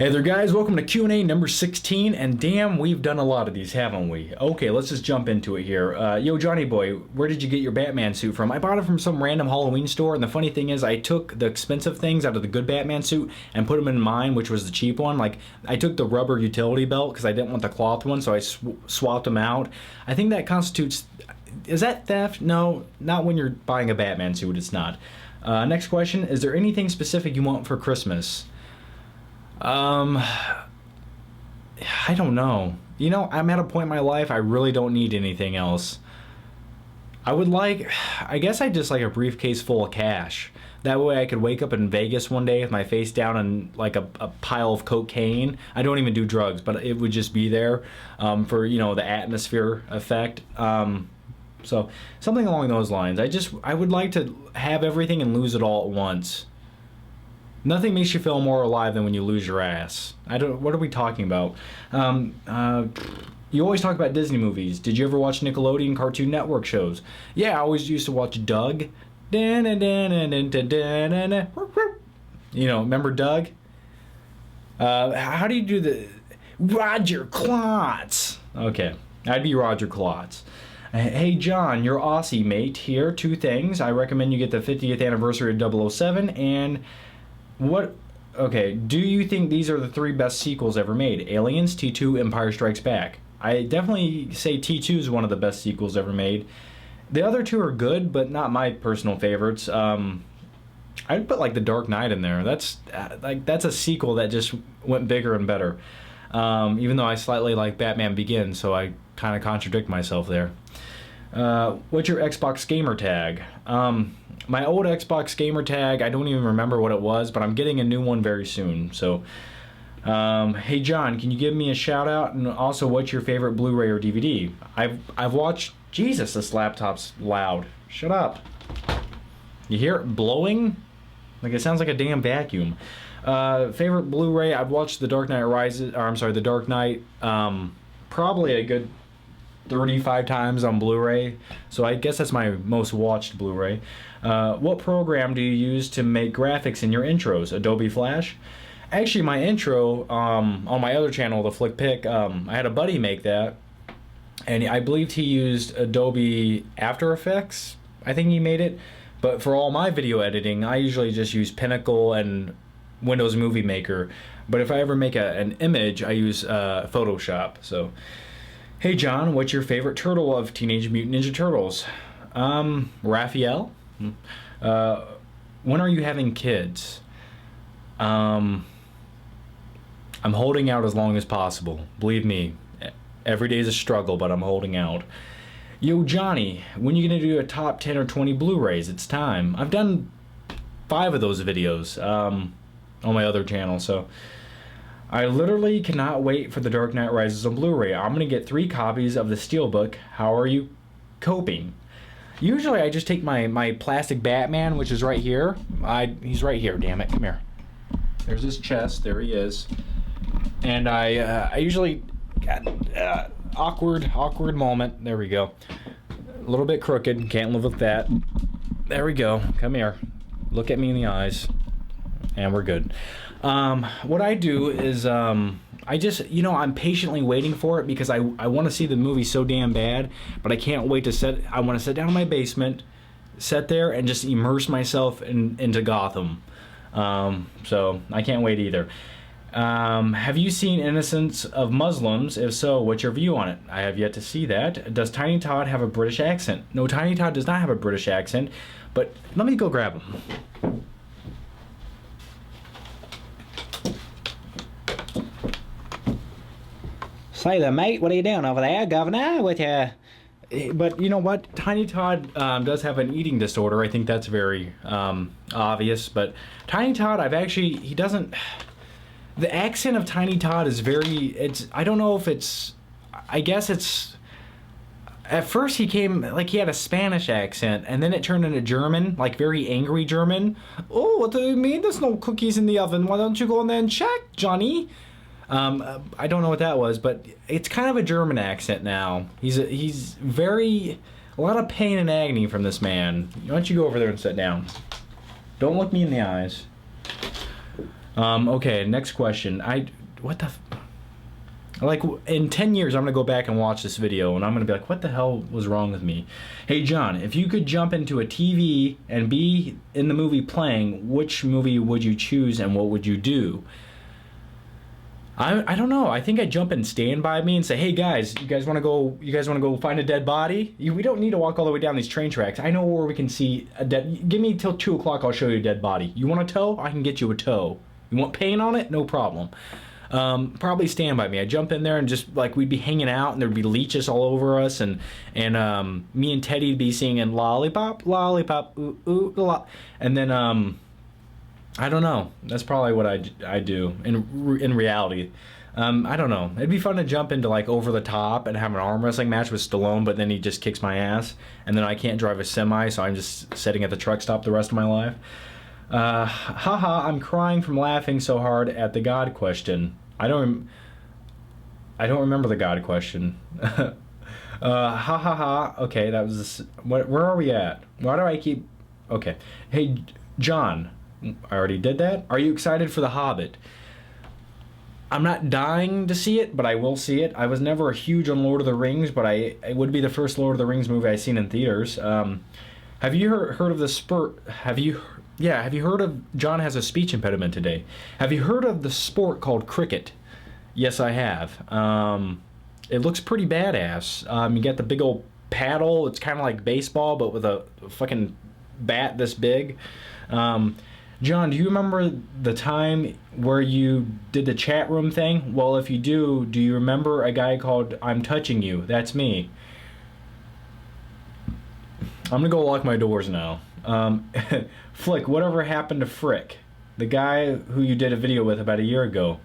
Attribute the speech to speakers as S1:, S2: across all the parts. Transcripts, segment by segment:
S1: Hey there guys, welcome to Q&A number 16, and damn, we've done a lot of these, haven't we? Okay, let's just jump into it here. Yo, Johnny boy, where did you get your Batman suit from? I bought it from some random Halloween store, and the funny thing is I took the expensive things out of the good Batman suit and put them in mine, which was the cheap one. Like, I took the rubber utility belt because I didn't want the cloth one, so I swapped them out. I think that constitutes... Is that theft? No, not when you're buying a Batman suit, it's not. Next question, is there anything specific you want for Christmas? I don't know. You know, I'm at a point in my life I really don't need anything else. I guess I'd just like a briefcase full of cash. That way I could wake up in Vegas one day with my face down in like a pile of cocaine. I don't even do drugs, but it would just be there for, you know, the atmosphere effect. So something along those lines. I would like to have everything and lose it all at once. Nothing makes you feel more alive than when you lose your ass. What are we talking about? You always talk about Disney movies. Did you ever watch Nickelodeon Cartoon Network shows? Yeah, I always used to watch Doug. You know, remember Doug? How do you do the... Roger Klotz. Okay, I'd be Roger Klotz. Hey John, you're Aussie mate. Here, two things. I recommend you get the 50th anniversary of 007 and... Okay, do you think these are the three best sequels ever made? Aliens, T2, Empire Strikes Back. I definitely say T2 is one of the best sequels ever made. The other two are good, but not my personal favorites. I'd put like The Dark Knight in there. That's a sequel that just went bigger and better. Even though I slightly like Batman Begins, so I kind of contradict myself there. What's your Xbox gamer tag? My old Xbox gamer tag, I don't even remember what it was, but I'm getting a new one very soon. So, hey John, can you give me a shout out? And also, what's your favorite Blu-ray or DVD? I've watched... Jesus, this laptop's loud. Shut up. You hear it blowing? Like it sounds like a damn vacuum. Favorite Blu-ray, I've watched The Dark Knight Rises, or I'm sorry, The Dark Knight, probably a good 35 times on Blu-ray, so I guess that's my most watched Blu-ray. What program do you use to make graphics in your intros? Adobe Flash? Actually, my intro on my other channel, the Flick Pick, I had a buddy make that, and I believed he used Adobe After Effects. I think he made it, but for all my video editing, I usually just use Pinnacle and Windows Movie Maker. But if I ever make an image, I use Photoshop. So. Hey John, what's your favorite turtle of Teenage Mutant Ninja Turtles? Raphael? When are you having kids? I'm holding out as long as possible. Believe me, every day is a struggle, but I'm holding out. Yo Johnny, when are you gonna do a top 10 or 20 Blu-rays? It's time. I've done 5 of those videos on my other channel, so... I literally cannot wait for The Dark Knight Rises on Blu-ray. I'm going to get 3 copies of the Steelbook. How are you coping? Usually I just take my plastic Batman, which is right here. He's right here, damn it. Come here. There's his chest. There he is. And I usually... awkward moment. There we go. A little bit crooked. Can't live with that. There we go. Come here. Look at me in the eyes. And we're good. What I do is, I just, you know, I'm patiently waiting for it because I want to see the movie so damn bad, but I can't wait to I want to sit down in my basement, sit there, and just immerse myself into Gotham. So, I can't wait either. Have you seen Innocence of Muslims? If so, what's your view on it? I have yet to see that. Does Tiny Todd have a British accent? No, Tiny Todd does not have a British accent, but let me go grab him. Say there, mate, what are you doing over there, Governor? But you know what? Tiny Todd does have an eating disorder. I think that's very obvious. But Tiny Todd, he doesn't... The accent of Tiny Todd is I don't know if it's... I guess it's... At first he came, like he had a Spanish accent, and then it turned into German, like very angry German. Oh, what do you mean there's no cookies in the oven? Why don't you go in there and check, Johnny? I don't know what that was, but it's kind of a German accent now. He's very... A lot of pain and agony from this man. Why don't you go over there and sit down? Don't look me in the eyes. Okay, next question. What the, like, in 10 years, I'm gonna go back and watch this video, and I'm gonna be like, what the hell was wrong with me? Hey, John, if you could jump into a TV and be in the movie playing, which movie would you choose, and what would you do? I don't know. I think I'd jump in Stand By Me and say, hey guys, you guys want to go find a dead body? We don't need to walk all the way down these train tracks. I know where we can see a dead. Give me till 2 o'clock. I'll show you a dead body. You want a toe? I can get you a toe. You want paint on it? No problem. Probably Stand By Me. I'd jump in there and just like we'd be hanging out and there'd be leeches all over us and me and Teddy'd be singing lollipop, lollipop, ooh ooh la, and then I don't know. That's probably what I do in reality. I don't know. It'd be fun to jump into like Over the Top and have an arm wrestling match with Stallone, but then he just kicks my ass, and then I can't drive a semi, so I'm just sitting at the truck stop the rest of my life. Haha, I'm crying from laughing so hard at the God question. I don't remember the God question. Ha ha ha. Okay, that was. Where are we at? Why do I keep? Okay. Hey, John. I already did that. Are you excited for The Hobbit? I'm not dying to see it, but I will see it. I was never a huge on Lord of the Rings, but it would be the first Lord of the Rings movie I've seen in theaters. Have you heard of the sport? Have you heard of, John has a speech impediment today. Have you heard of the sport called cricket? Yes, I have. It looks pretty badass. You get the big old paddle. It's kind of like baseball, but with a fucking bat this big. John, do you remember the time where you did the chat room thing? Well, if you do you remember a guy called I'm Touching You? That's me. I'm gonna go lock my doors now. Flick, whatever happened to Frick? The guy who you did a video with about a year ago.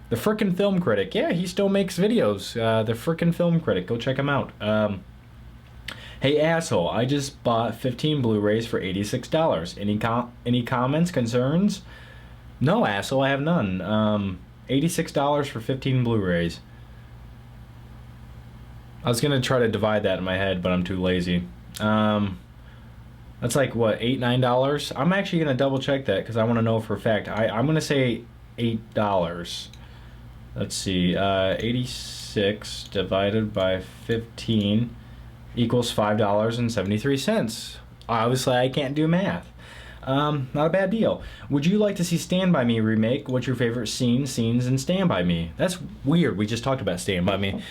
S1: The frickin' film critic. Yeah, he still makes videos. The frickin' film critic. Go check him out. Hey asshole, I just bought 15 Blu-rays for $86. Any comments, concerns? No, asshole, I have none. $86 for 15 Blu-rays. I was gonna try to divide that in my head, but I'm too lazy. That's like what, $8, $9? I'm actually gonna double check that because I want to know for a fact. I'm gonna say $8. Let's see, 86 divided by 15 equals $5.73. Obviously, I can't do math. Not a bad deal. Would you like to see Stand By Me remake? What's your favorite scenes in Stand By Me? That's weird. We just talked about Stand By Me.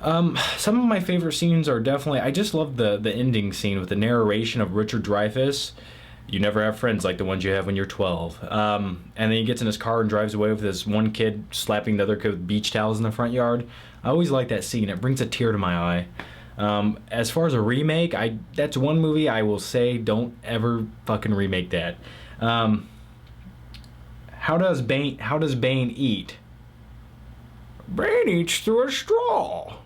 S1: Some of my favorite scenes are definitely, I just love the ending scene with the narration of Richard Dreyfuss. You never have friends like the ones you have when you're 12. And then he gets in his car and drives away with this one kid slapping the other kid with beach towels in the front yard. I always like that scene. It brings a tear to my eye. As far as a remake, that's one movie I will say don't ever fucking remake that. How does Bane eat? Bane eats through a straw.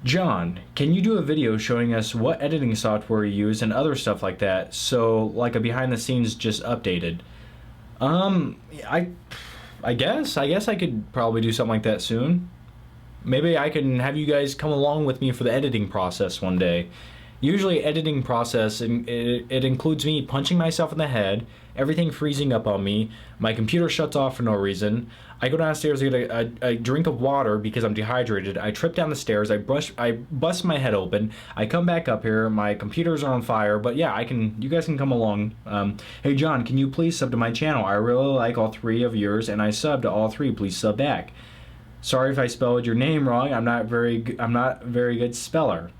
S1: John, can you do a video showing us what editing software you use and other stuff like that? So like a behind the scenes just updated. I guess I could probably do something like that soon. Maybe I can have you guys come along with me for the editing process one day. Usually editing process, it includes me punching myself in the head, everything freezing up on me, my computer shuts off for no reason, I go downstairs to get a drink of water because I'm dehydrated, I trip down the stairs, I bust my head open, I come back up here, my computers are on fire, but yeah, you guys can come along. Hey John, can you please sub to my channel? I really like all three of yours and I sub to all three, please sub back. Sorry if I spelled your name wrong, I'm not very good speller.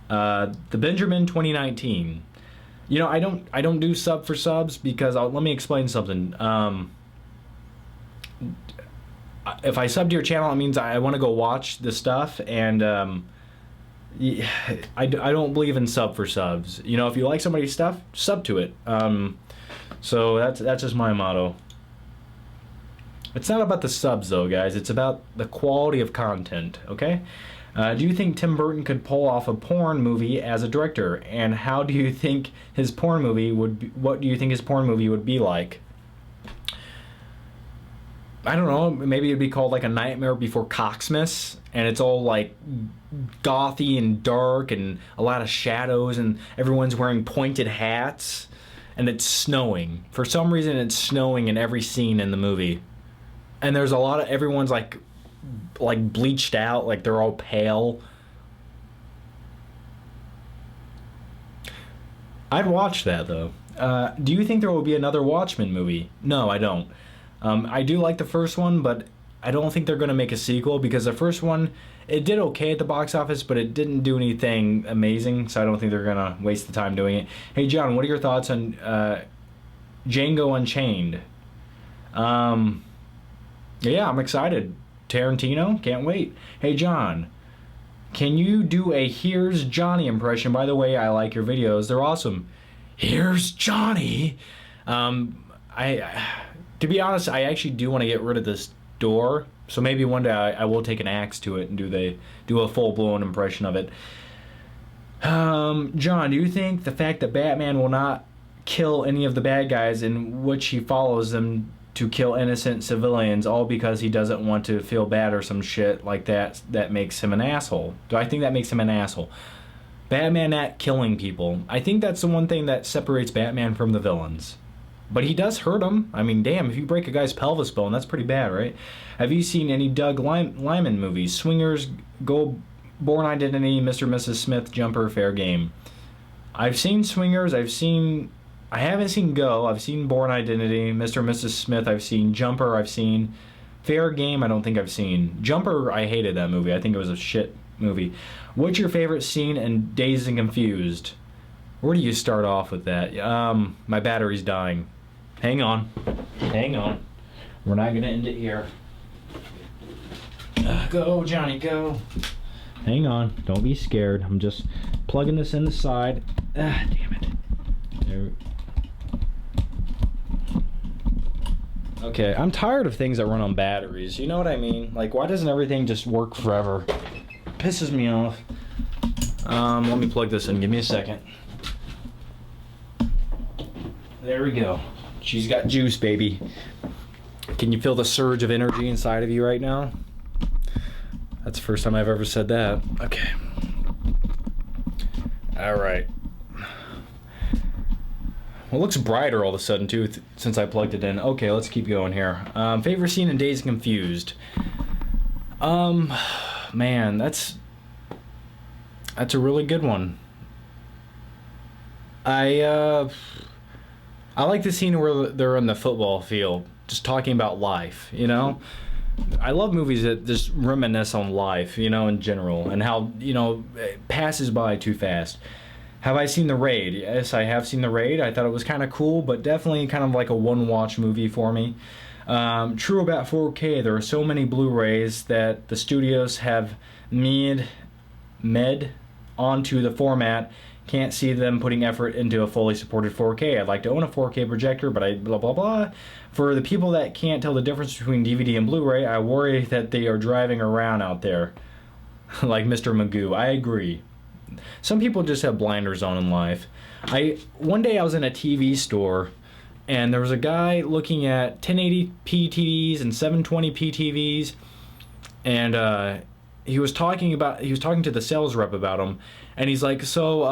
S1: The Benjamin 2019. You know, I don't do sub for subs because let me explain something. If I sub to your channel, it means I want to go watch the stuff, and I don't believe in sub for subs. You know, if you like somebody's stuff, sub to it. So that's just my motto. It's not about the subs though, guys. It's about the quality of content. Okay. Do you think Tim Burton could pull off a porn movie as a director? And how do you think his porn movie would be, what do you think his porn movie would be like? I don't know, maybe it'd be called like A Nightmare Before Coxmas, and it's all like gothy and dark and a lot of shadows and everyone's wearing pointed hats and it's snowing. For some reason, it's snowing in every scene in the movie. And there's a lot of, everyone's like bleached out, like they're all pale. I'd watch that though. Do you think there will be another Watchmen movie? No, I don't. I do like the first one, but I don't think they're going to make a sequel because the first one, it did okay at the box office, but it didn't do anything amazing, so I don't think they're going to waste the time doing it. Hey, John, what are your thoughts on Django Unchained? Yeah, I'm excited. Tarantino, can't wait. Hey, John, can you do a Here's Johnny impression? By the way, I like your videos. They're awesome. Here's Johnny. To be honest, I actually do want to get rid of this door, so maybe one day I will take an axe to it and do a full-blown impression of it. John, do you think the fact that Batman will not kill any of the bad guys in which he follows them to kill innocent civilians all because he doesn't want to feel bad or some shit like that makes him an asshole? Do I think that makes him an asshole? Batman not killing people. I think that's the one thing that separates Batman from the villains. But he does hurt them. I mean, damn, if you break a guy's pelvis bone, that's pretty bad, right? Have you seen any Doug Liman movies? Swingers, Go, Born Identity, Mr. and Mrs. Smith, Jumper, Fair Game. I've seen Swingers. I haven't seen Go. I've seen Born Identity, Mr. and Mrs. Smith. I've seen Jumper. I've seen Fair Game. I don't think I've seen Jumper. I hated that movie. I think it was a shit movie. What's your favorite scene in Dazed and Confused? Where do you start off with that? My battery's dying. Hang on. We're not gonna end it here. Go, Johnny, go. Hang on. Don't be scared. I'm just plugging this in the side. Damn it. There. Okay, I'm tired of things that run on batteries. You know what I mean? Like, why doesn't everything just work forever? It pisses me off. Let me plug this in. Give me a second. There we go. She's got juice, baby. Can you feel the surge of energy inside of you right now? That's the first time I've ever said that. Okay. All right. Well, it looks brighter all of a sudden, too, since I plugged it in. Okay, let's keep going here. Favorite scene in Dazed and Confused? Man, that's a really good one. I like the scene where they're in the football field, just talking about life, you know? I love movies that just reminisce on life, you know, in general, and how, you know, it passes by too fast. Have I seen The Raid? Yes, I have seen The Raid. I thought it was kind of cool, but definitely kind of like a one-watch movie for me. True about 4K, there are so many Blu-rays that the studios have med onto the format. Can't see them putting effort into a fully supported 4K. I'd like to own a 4K projector, but I blah blah blah. For the people that can't tell the difference between DVD and Blu-ray, I worry that they are driving around out there like Mr. Magoo. I agree. Some people just have blinders on in life. One day I was in a TV store and there was a guy looking at 1080p TVs and 720p TVs, and he was talking to the sales rep about them, and he's like, so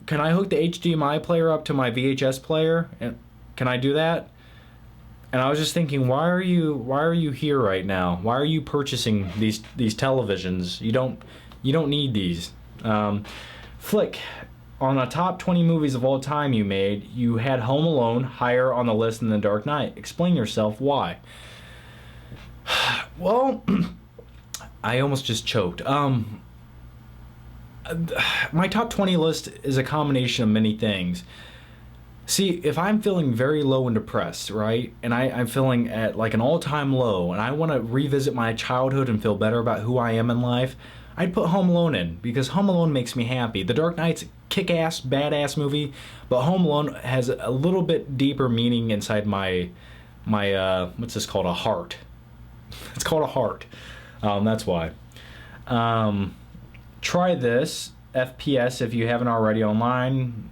S1: can I hook the HDMI player up to my VHS player? And can I do that? And I was just thinking, why are you here right now? Why are you purchasing these televisions? You don't need these. Flick, on the top 20 movies of all time you made, you had Home Alone higher on the list than The Dark Knight. Explain yourself why. Well, I almost just choked. My top 20 list is a combination of many things. See, if I'm feeling very low and depressed, right, and I'm feeling at like an all-time low, and I want to revisit my childhood and feel better about who I am in life, I'd put Home Alone in, because Home Alone makes me happy. The Dark Knight's a kick-ass, badass movie, but Home Alone has a little bit deeper meaning inside my what's this called? A heart. It's called a heart. That's why. Try this, FPS, if you haven't already online.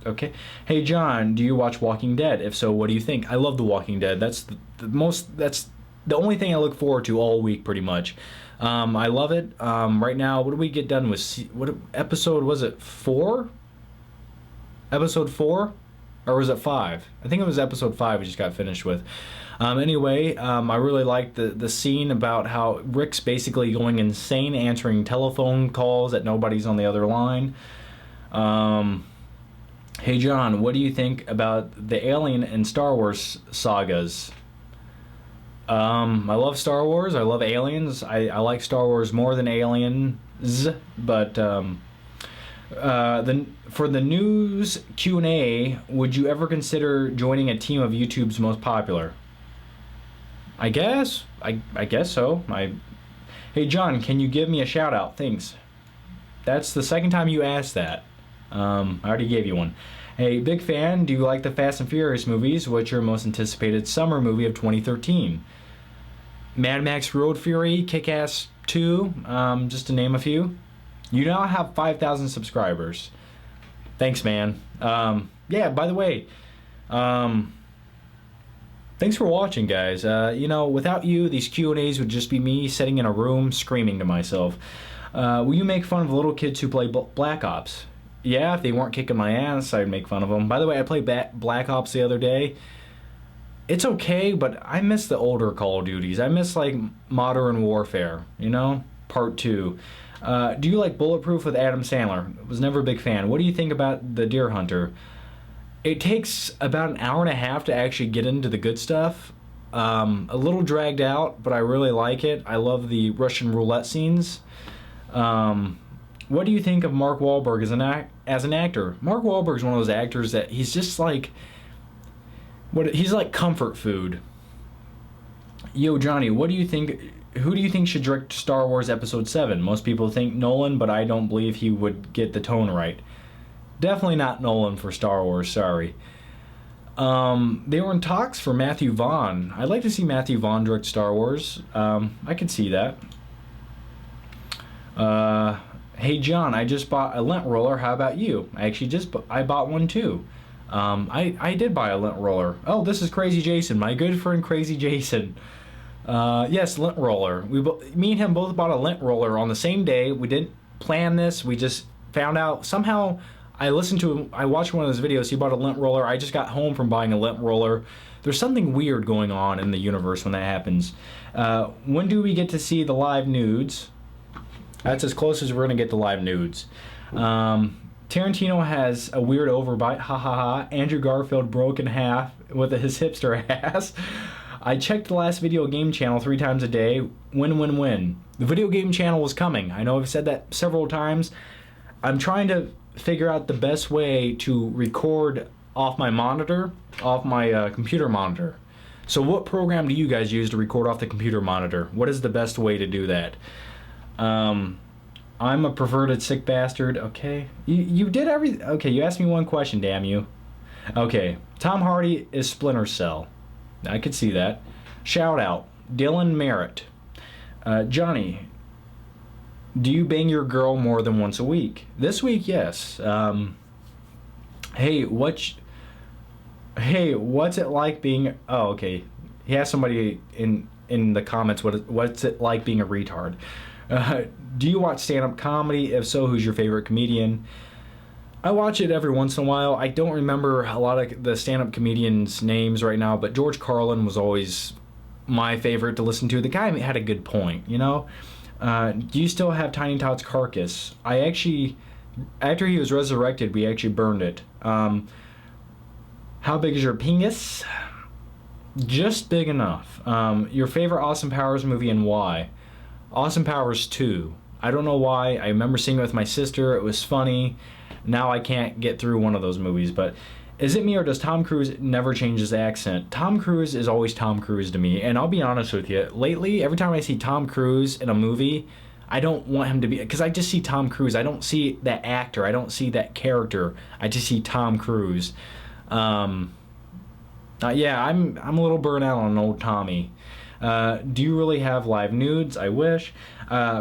S1: Okay. Hey, John, do you watch Walking Dead? If so, what do you think? I love The Walking Dead. That's the only thing I look forward to all week, pretty much. I love it. Right now, what did we get done with? What episode was it? 4? Episode 4? Or was it 5? I think it was episode 5 we just got finished with. Anyway, I really liked the scene about how Rick's basically going insane answering telephone calls that nobody's on the other line. Hey John, what do you think about the Alien and Star Wars sagas? I love Star Wars. I love Aliens. I like Star Wars more than Aliens, but for the news Q&A, would you ever consider joining a team of YouTube's most popular? I guess so. Hey John, can you give me a shout out? Thanks. That's the second time you asked that. I already gave you one. Hey, big fan. Do you like the Fast and Furious movies? What's your most anticipated summer movie of 2013? Mad Max Road Fury, Kick-Ass 2, just to name a few. You now have 5,000 subscribers. Thanks, man. Yeah, by the way, thanks for watching, guys. Without you, these Q&As would just be me sitting in a room screaming to myself. Will you make fun of little kids who play Black Ops? Yeah, if they weren't kicking my ass, I'd make fun of them. By the way, I played Black Ops the other day. It's okay, but I miss the older Call of Duties. I miss, like, Modern Warfare, Part 2. Do you like Bulletproof with Adam Sandler? Was never a big fan. What do you think about The Deer Hunter? It takes about an hour and a half to actually get into the good stuff. A little dragged out, but I really like it. I love the Russian roulette scenes. What do you think of Mark Wahlberg as an actor? Mark Wahlberg's one of those actors that he's just like, he's like comfort food. Yo, Johnny, what do you think? Who do you think should direct Star Wars Episode 7? Most people think Nolan, but I don't believe he would get the tone right. Definitely not Nolan for Star Wars, sorry. They were in talks for Matthew Vaughn. I'd like to see Matthew Vaughn direct Star Wars. I could see that. Hey John, I just bought a lint roller. How about you? I bought one too. I did buy a lint roller. Oh, this is Crazy Jason, my good friend Crazy Jason. Yes, lint roller. Me and him both bought a lint roller on the same day. We didn't plan this. We just found out somehow. I watched one of his videos. He bought a lint roller. I just got home from buying a lint roller. There's something weird going on in the universe when that happens. When do we get to see the live nudes? That's as close as we're going to get to live nudes. Tarantino has a weird overbite. Ha ha ha. Andrew Garfield broke in half with his hipster ass. I checked the last video game channel 3 times a day. Win. The video game channel is coming. I know I've said that several times. I'm trying to figure out the best way to record off my monitor, off my computer monitor. So what program do you guys use to record off the computer monitor? What is the best way to do that? I'm a perverted sick bastard. Okay. You did everything. Okay, you asked me one question, damn you. Okay. Tom Hardy is Splinter Cell. I could see that. Shout out. Dylan Merritt. Johnny, do you bang your girl more than once a week? This week, yes. Hey, what's it like being... Oh, okay. He asked somebody in the comments what's it like being a retard. Do you watch stand-up comedy? If so, who's your favorite comedian? I watch it every once in a while. I don't remember a lot of the stand-up comedians' names right now, but George Carlin was always my favorite to listen to. The guy had a good point, Do you still have Tiny Todd's carcass? After he was resurrected, we actually burned it. How big is your penis? Just big enough. Your favorite Austin Powers movie and why? Austin Powers 2. I don't know why. I remember seeing it with my sister. It was funny. Now I can't get through one of those movies, but is it me or does Tom Cruise never change his accent? Tom Cruise is always Tom Cruise to me, and I'll be honest with you. Lately, every time I see Tom Cruise in a movie, I don't want him to be... Because I just see Tom Cruise. I don't see that actor. I don't see that character. I just see Tom Cruise. Yeah, I'm a little burnt out on old Tommy. Do you really have live nudes? I wish.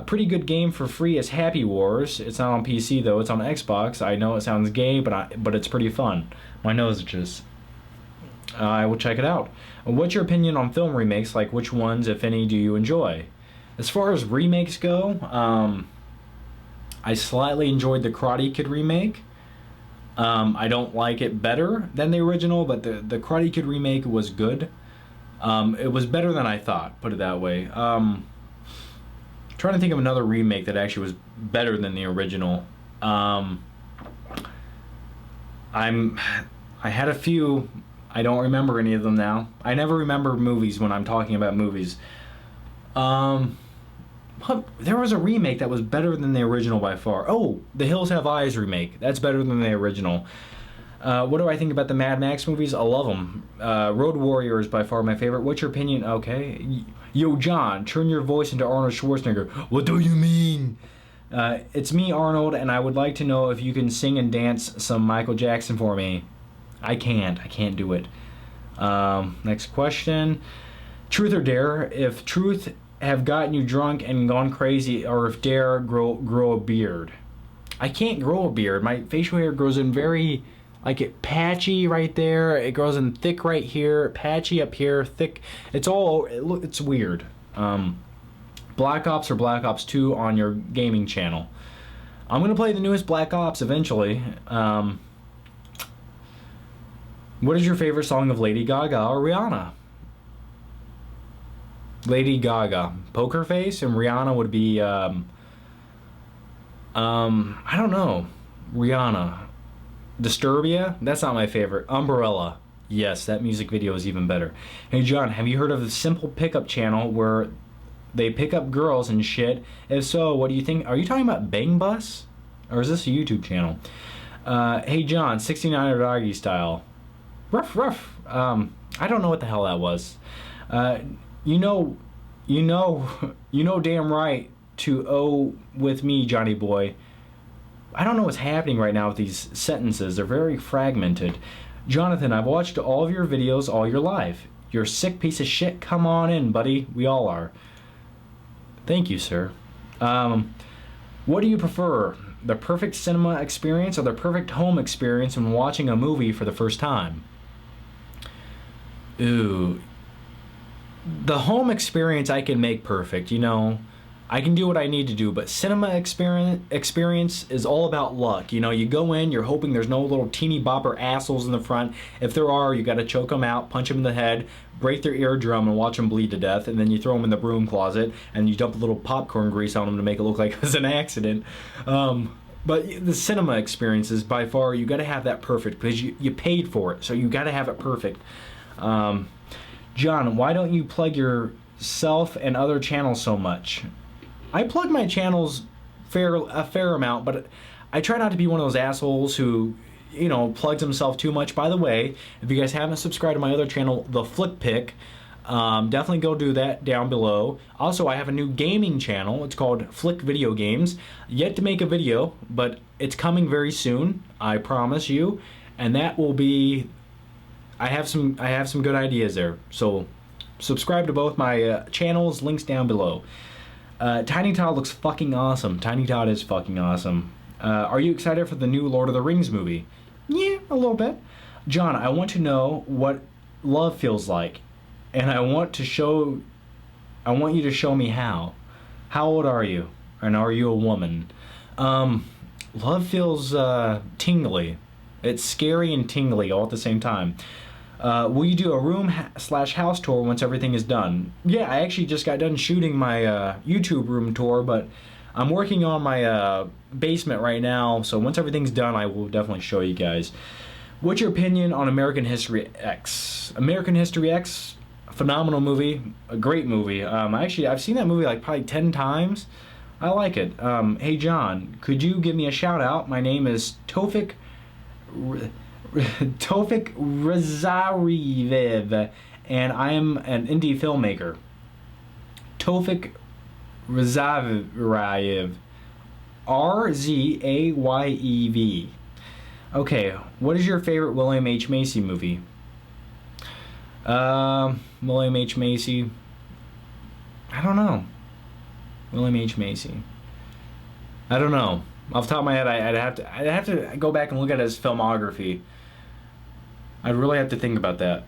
S1: Pretty good game for free is Happy Wars. It's not on PC though. It's on Xbox. I know it sounds gay, but it's pretty fun. My nose itches. I will check it out. What's your opinion on film remakes? Like which ones, if any, do you enjoy? As far as remakes go, I slightly enjoyed the Karate Kid remake. I don't like it better than the original, but the Karate Kid remake was good. It was better than I thought, put it that way. Trying to think of another remake that actually was better than the original. I had a few. I don't remember any of them now. I never remember movies when I'm talking about movies. There was a remake that was better than the original by far. Oh, The Hills Have Eyes remake. That's better than the original. What do I think about the Mad Max movies? I love them. Road Warrior is by far my favorite. What's your opinion? Okay. Yo, John, turn your voice into Arnold Schwarzenegger. What do you mean? It's me, Arnold, and I would like to know if you can sing and dance some Michael Jackson for me. I can't. I can't do it. Next question. Truth or dare? If truth have gotten you drunk and gone crazy, or if dare, grow a beard. I can't grow a beard. My facial hair grows in very, like, it patchy right there. It grows in thick right here, patchy up here, thick. It's weird. Black Ops or Black Ops 2 on your gaming channel. I'm gonna play the newest Black Ops eventually. What is your favorite song of Lady Gaga or Rihanna? Lady Gaga, Poker Face, and Rihanna would be I don't know. Rihanna. Disturbia? That's not my favorite. Umbrella. Yes, that music video is even better. Hey John, have you heard of the Simple Pickup channel where they pick up girls and shit? If so, what do you think? Are you talking about Bang Bus? Or is this a YouTube channel? Hey John, 69er Doggy Style. Rough. I don't know what the hell that was. You know damn right to O with me, Johnny boy. I don't know what's happening right now with these sentences. They're very fragmented. Jonathan, I've watched all of your videos all your life. You're a sick piece of shit. Come on in, buddy. We all are. Thank you, sir. What do you prefer? The perfect cinema experience or the perfect home experience when watching a movie for the first time? Ooh. The home experience I can make perfect, you know. I can do what I need to do, but cinema experience is all about luck. You know, you go in, you're hoping there's no little teeny bopper assholes in the front. If there are, you got to choke them out, punch them in the head, break their eardrum, and watch them bleed to death. And then you throw them in the broom closet, and you dump a little popcorn grease on them to make it look like it was an accident. But the cinema experience is by far, you got to have that perfect because you paid for it, so you got to have it perfect. John, why don't you plug yourself and other channels so much? I plug my channels a fair amount, but I try not to be one of those assholes who, you know, plugs himself too much. By the way, if you guys haven't subscribed to my other channel, The Flick Pick, definitely go do that down below. Also, I have a new gaming channel. It's called Flick Video Games. Yet to make a video, but it's coming very soon. I promise you. And that will be. I have some good ideas there. So, subscribe to both my channels. Links down below. Tiny Todd looks fucking awesome. Tiny Todd is fucking awesome. Are you excited for the new Lord of the Rings movie? Yeah, a little bit. John, I want to know what love feels like, and I want you to show me how. How old are you? And are you a woman? Love feels tingly. It's scary and tingly all at the same time. Will you do a room / house tour once everything is done? Yeah, I actually just got done shooting my YouTube room tour, but I'm working on my basement right now, so once everything's done, I will definitely show you guys. What's your opinion on American History X? American History X, phenomenal movie, a great movie. I've seen that movie like probably 10 times. I like it. Hey John, could you give me a shout out? My name is Tofik Razariev, and I am an indie filmmaker. Tofik Razariev, Rzayev. Okay, what is your favorite William H. Macy movie? William H. Macy. I don't know. William H. Macy. I don't know. Off the top of my head, I'd have to go back and look at his filmography. I'd really have to think about that.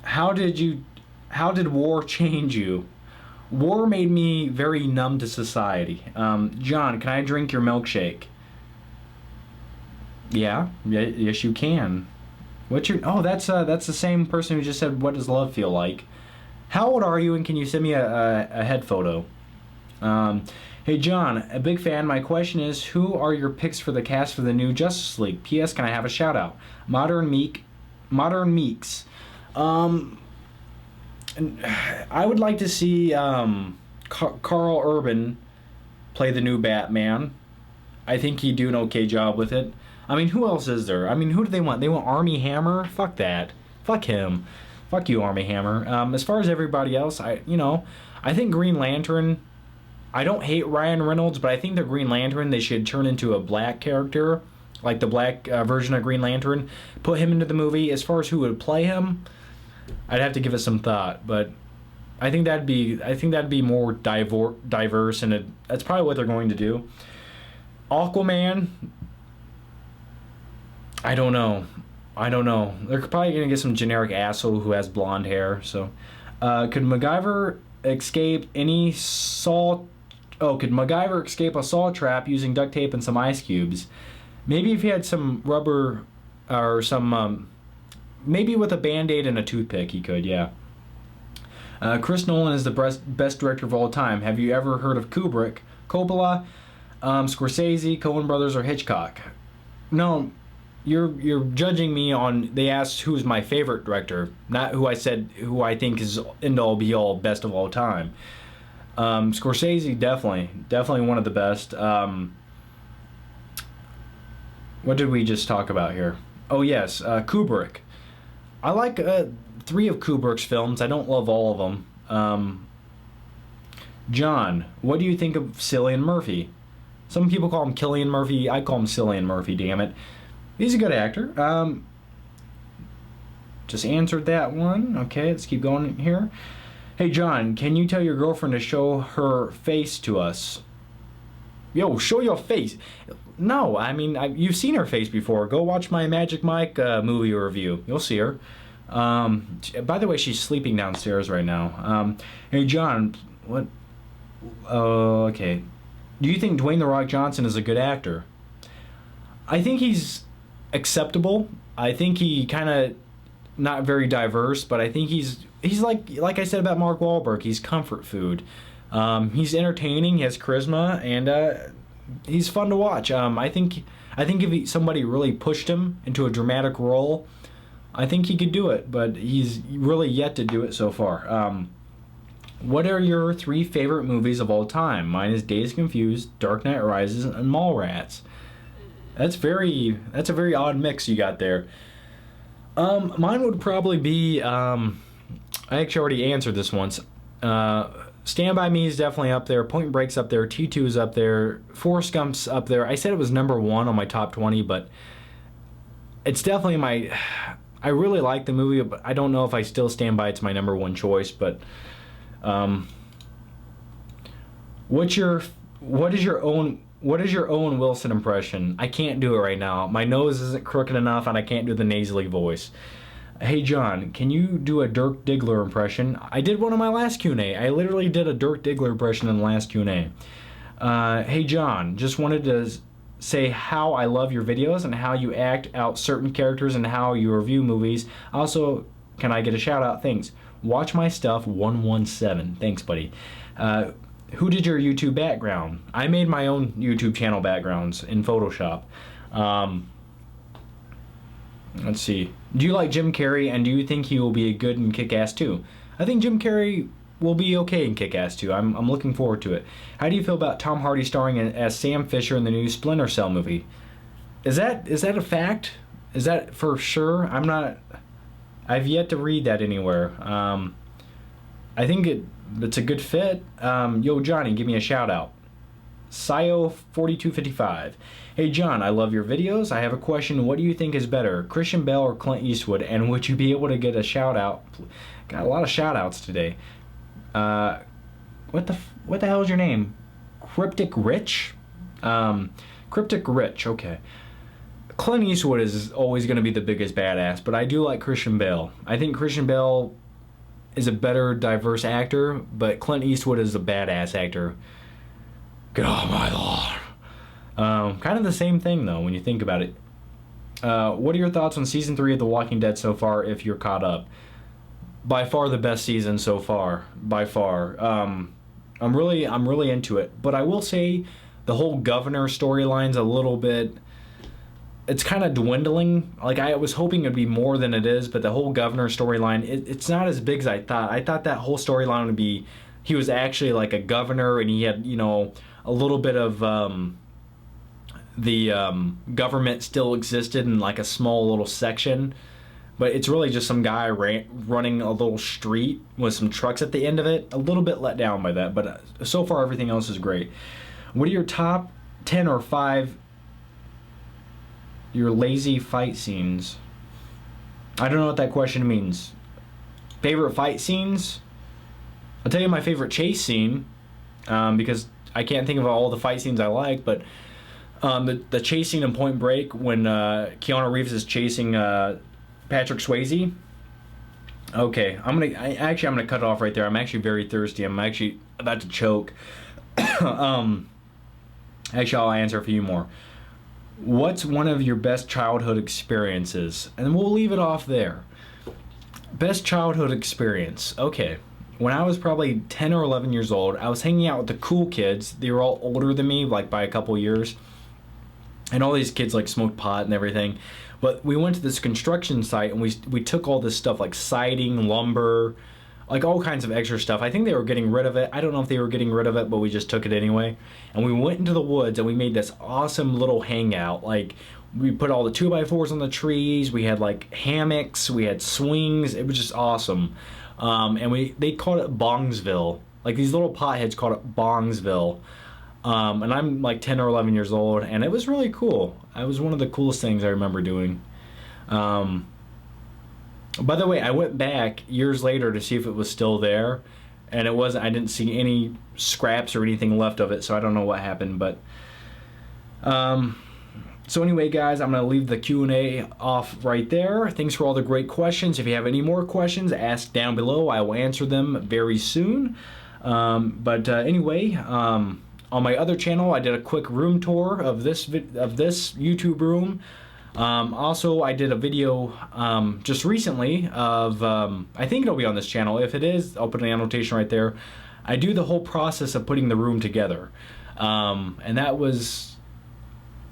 S1: How did war change you? War made me very numb to society. John, can I drink your milkshake? Yeah, yes, you can. What's your? Oh, that's the same person who just said, "What does love feel like?" How old are you, and can you send me a head photo? Hey John, a big fan. My question is, who are your picks for the cast for the new Justice League? P.S. Can I have a shout out? Modern Meeks. Um, I would like to see Carl Urban play the new Batman. I think he'd do an okay job with it. I mean, who else is there? I mean, who do they want? They want Army Hammer? Fuck that. Fuck him. Fuck you, Army Hammer. As far as everybody else, I think Green Lantern. I don't hate Ryan Reynolds, but I think the Green Lantern they should turn into a black character, like the black version of Green Lantern. Put him into the movie. As far as who would play him, I'd have to give it some thought, but I think that'd be more diverse, and that's probably what they're going to do. Aquaman. I don't know. They're probably gonna get some generic asshole who has blonde hair. So, could MacGyver escape any saw? Oh, could MacGyver escape a saw trap using duct tape and some ice cubes? Maybe if he had some rubber or some, maybe with a band-aid and a toothpick, he could. Yeah. Chris Nolan is the best director of all time. Have you ever heard of Kubrick, Coppola, Scorsese, Coen Brothers, or Hitchcock? No, you're judging me on. They asked who's my favorite director, not who who I think is end all be all best of all time. Scorsese definitely one of the best. What did we just talk about here? Oh yes, Kubrick. I like 3 of Kubrick's films. I don't love all of them. John, what do you think of Cillian Murphy? Some people call him Killian Murphy. I call him Cillian Murphy, damn it. He's a good actor. Just answered that one. Okay, let's keep going here. Hey, John, can you tell your girlfriend to show her face to us? Yo, show your face. No, I mean, you've seen her face before. Go watch my Magic Mike movie review. You'll see her. By the way, she's sleeping downstairs right now. Hey, John, what? Oh, okay. Do you think Dwayne "The Rock" Johnson is a good actor? I think he's acceptable. I think he kind of not very diverse, but I think he's like I said about Mark Wahlberg. He's comfort food. He's entertaining. He has charisma, and he's fun to watch. I think if somebody really pushed him into a dramatic role, I think he could do it. But he's really yet to do it so far. What are your 3 favorite movies of all time? Mine is Dazed and Confused, Dark Knight Rises, and Mallrats. That's a very odd mix you got there. Mine would probably be I actually already answered this once. Stand By Me is definitely up there. Point Break's up there. T2 is up there. Forrest Gump's up there. I said it was number 1 on my top 20, but it's definitely I really like the movie, but I don't know if I still stand by it's my number 1 choice. But what is your Owen Wilson impression? I can't do it right now. My nose isn't crooked enough, and I can't do the nasally voice. Hey John, can you do a Dirk Diggler impression? I did one on my last Q&A. I literally did a Dirk Diggler impression in the last Q&A. Hey John, just wanted to say how I love your videos and how you act out certain characters and how you review movies. Also, can I get a shout out? Thanks. Watch my stuff 117. Thanks, buddy. Who did your YouTube background? I made my own YouTube channel backgrounds in Photoshop. Let's see. Do you like Jim Carrey, and do you think he will be good in Kick-Ass 2? I think Jim Carrey will be okay in Kick-Ass 2. I'm looking forward to it. How do you feel about Tom Hardy starring as Sam Fisher in the new Splinter Cell movie? Is that a fact? Is that for sure? I've yet to read that anywhere. I think it's a good fit. Yo, Johnny, give me a shout out. Sio4255. Hey John, I love your videos. I have a question. What do you think is better, Christian Bale or Clint Eastwood? And would you be able to get a shout out? Got a lot of shout outs today. What the hell is your name? Cryptic Rich? Cryptic Rich, okay. Clint Eastwood is always going to be the biggest badass, but I do like Christian Bale. I think Christian Bale is a better diverse actor, but Clint Eastwood is a badass actor. Oh my lord. Kind of the same thing though when you think about it. What are your thoughts on season 3 of The Walking Dead so far, if you're caught up? By far the best season so far, by far. I'm really into it, but I will say the whole governor storyline's a little bit, it's kind of dwindling. Like, I was hoping it'd be more than it is, but the whole governor storyline, it's not as big as I thought. I thought that whole storyline would be, he was actually like a governor, and he had, you know, a little bit of the government still existed in like a small little section, but it's really just some guy running a little street with some trucks at the end of it. A little bit let down by that, but so far everything else is great. What are your top 10 or 5 your lazy fight scenes? I don't know what that question means. Favorite fight scenes? I'll tell you my favorite chase scene, because I can't think of all the fight scenes I like, but the chase scene in Point Break when Keanu Reeves is chasing Patrick Swayze. Okay, I'm gonna cut it off right there. I'm actually very thirsty. I'm actually about to choke. Actually, I'll answer a few more. What's one of your best childhood experiences? And we'll leave it off there. Best childhood experience. Okay. When I was probably 10 or 11 years old, I was hanging out with the cool kids. They were all older than me, like by a couple years. And all these kids like smoked pot and everything. But we went to this construction site and we took all this stuff like siding, lumber, like all kinds of extra stuff. I think they were getting rid of it. I don't know if they were getting rid of it, but we just took it anyway. And we went into the woods and we made this awesome little hangout. Like, we put all the 2x4s on the trees. We had like hammocks. We had swings. It was just awesome. And they called it Bongsville. Like, these little potheads called it Bongsville. And I'm like 10 or 11 years old, and it was really cool. It was one of the coolest things I remember doing. By the way, I went back years later to see if it was still there, and it wasn't. I didn't see any scraps or anything left of it, so I don't know what happened. But so anyway, guys, I'm going to leave the Q&A off right there. Thanks for all the great questions. If you have any more questions, ask down below. I will answer them very soon. Anyway, on my other channel, I did a quick room tour of this YouTube room. Also, I did a video just recently of, I think it'll be on this channel. If it is, I'll put an annotation right there. I do the whole process of putting the room together. And that was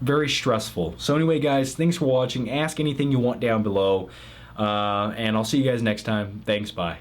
S1: very stressful. So anyway, guys, thanks for watching. Ask anything you want down below. And I'll see you guys next time. Thanks, bye.